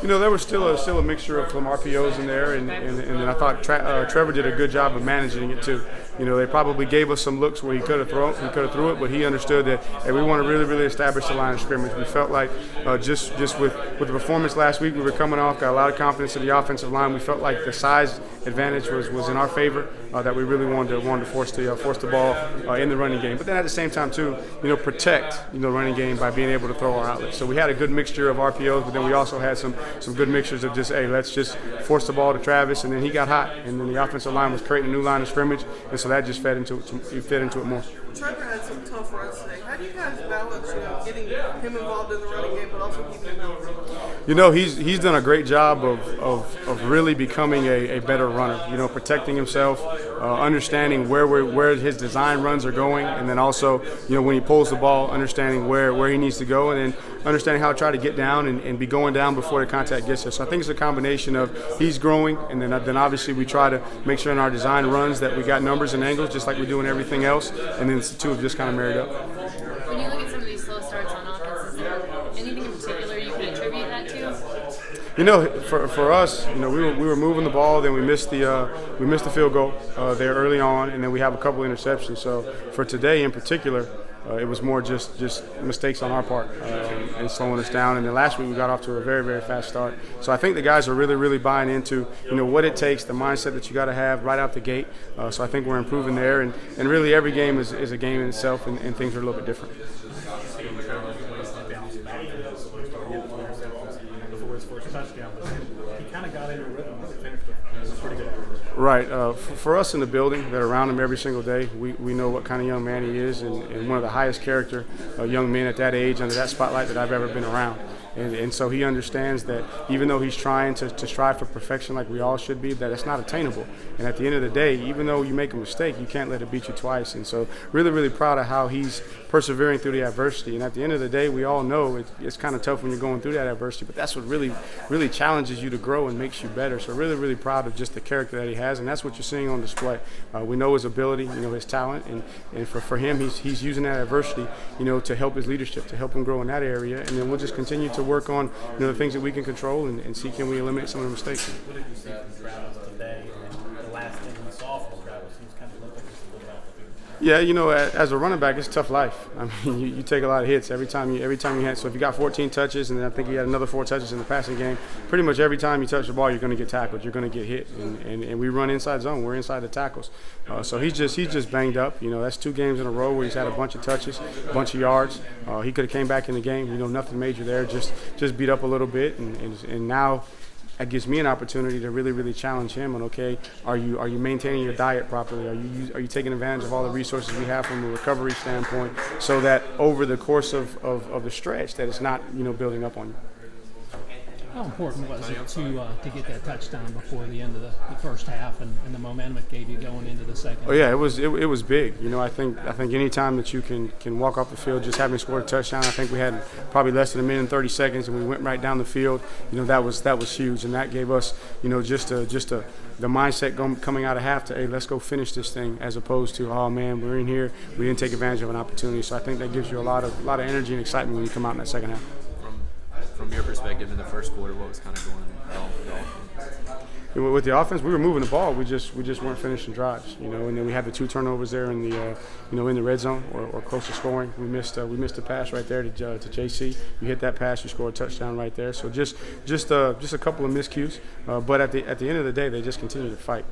There was still a mixture of some RPOs in there, and I thought Trevor did a good job of managing it too. They probably gave us some looks where he could have threw it, but he understood that hey, we want to really establish the line of scrimmage. We felt like just with the performance last week, we were coming off, got a lot of confidence in the offensive line. We felt like the size advantage was in our favor, that we really wanted to force the ball in the running game. But then at the same time too, protect the running game by being able to throw our outlets. So we had a good mixture of RPOs, but then we also had some good mixtures of just, hey, let's just force the ball to Travis, and then he got hot, and then the offensive line was creating a new line of scrimmage, and so that just fed into it more. Trevor had some tough runs today. How do you guys balance, getting him involved in the running game, but also keeping him healthy? He's done a great job of really becoming a better runner. Protecting himself, understanding where his design runs are going, and then also, when he pulls the ball, understanding where he needs to go, and then understanding how to try to get down and be going down before the contact gets there. So I think it's a combination of he's growing, and then obviously we try to make sure in our design runs that we got numbers and angles just like we do in everything else, and then the two have just kind of married up. When you look at some of these slow starts on offense, is there anything in particular you can attribute that to? For us, we were moving the ball, then we missed the field goal there early on, and then we have a couple interceptions. So for today in particular, it was more just mistakes on our part and slowing us down. And then last week we got off to a very fast start. So I think the guys are really buying into what it takes, the mindset that you got to have right out the gate. So I think we're improving there, and really every game is a game in itself, and things are a little bit different. Before his first touchdown, he kind of got into a rhythm and finished it. Pretty good. Right. For us in the building that are around him every single day, we know what kind of young man he is, and one of the highest character young men at that age under that spotlight that I've ever been around. And so he understands that even though he's trying to strive for perfection like we all should be, that it's not attainable. And at the end of the day, even though you make a mistake, you can't let it beat you twice. And so really proud of how he's persevering through the adversity. And at the end of the day, we all know it's kind of tough when you're going through that adversity, but that's what really challenges you to grow and makes you better. So really proud of just the character that he has, and that's what you're seeing on display. We know his ability, his talent, and for him, he's using that adversity, to help his leadership, to help him grow in that area. And then we'll just continue to work on the things that we can control and see can we eliminate some of the mistakes. What did you see from Travis today? And then the last thing we saw from Travis, he was kind of looking just a little off the field. Yeah, as a running back, it's a tough life. I mean, you take a lot of hits every time you hit. So if you got 14 touches, and then I think you had another 4 touches in the passing game, pretty much every time you touch the ball, you're going to get tackled. You're going to get hit, and we run inside zone. We're inside the tackles. So he's just banged up. That's 2 games in a row where he's had a bunch of touches, a bunch of yards. He could have came back in the game. Nothing major there. Just beat up a little bit, and now that gives me an opportunity to really challenge him on, okay, are you maintaining your diet properly? Are you taking advantage of all the resources we have from a recovery standpoint, so that over the course of the stretch that it's not building up on you? How important was it to get that touchdown before the end of the first half and the momentum it gave you going into the second? Oh yeah, it was big. I think any time that you can walk off the field just having scored a touchdown, I think we had probably less than a minute and 30 seconds, and we went right down the field. That was huge, and that gave us the mindset coming out of half to, hey, let's go finish this thing, as opposed to, oh man, we're in here, we didn't take advantage of an opportunity. So I think that gives you a lot of energy and excitement when you come out in that second half. From your perspective in the first quarter, what was kind of going on with the offense? With the offense, we were moving the ball. We just weren't finishing drives, and then we had the 2 turnovers there in the in the red zone or close to scoring. We missed a pass right there to JC. You hit that pass, you score a touchdown right there. So just a couple of miscues, but at the end of the day, they just continue to fight.